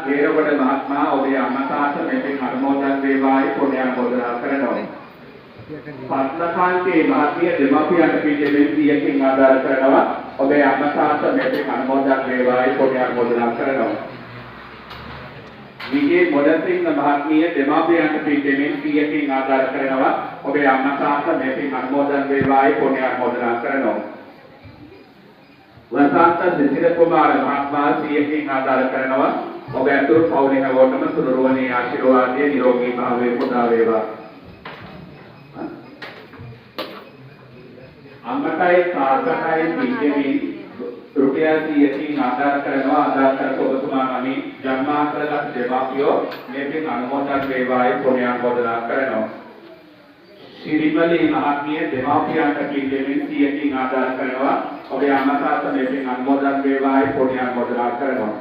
වේරවඩ මහත්මයා ඔබේ අම්මතාට මෙතෙක් අනුමෝදන් වේවායි පුණ්‍යානුමෝදනා කරනවා. පත්ලකාන්තේ මහත්මිය දෙමාපියන්ට පිළිදෙමින් 100කින් ආදාර කරනවා. ඔබේ අම්මතාට මෙතෙක් අනුමෝදන් වේවායි පුණ්‍යානුමෝදනා කරනවා. විජේ මොඩසිංහ මහත්මිය දෙමාපියන්ට පිළිදෙමින් 100කින් ආදාර කරනවා. ඔබේ අම්මතාට මෙතෙක් අනුමෝදන් වේවායි පුණ්‍යානුමෝදනා කරනවා. වසන්ත සිසිල කුමාර මහත්මයා 100කින් ආදාර කරනවා. ඔබ ඇතුළු පවුලේ හැමෝටම සුරරුවනේ ආශිර්වාදයේ නිරෝගී භාවයේ පුදා වේවා. අම්මටයි තාත්තටයි පිටිමින් රුපියල් 100කින් ආදාර කරනවා. ආදාර කරපු ඔබතුමා නමින් ජන්මාන්තරගත දෙමාපියෝ මේකෙන් අනුමෝදන් වේවායි පුණ්‍යානුමෝදනා කරනවා. ශිරිමලී මහත්මිය දෙමාපියන්ට පිළිදෙමින් 100කින් ආදාර කරනවා. ඔබේ අම්මා තාත්තා මේකෙන් අනුමෝදන් වේවායි පුණ්‍යානුමෝදනා කරනවා.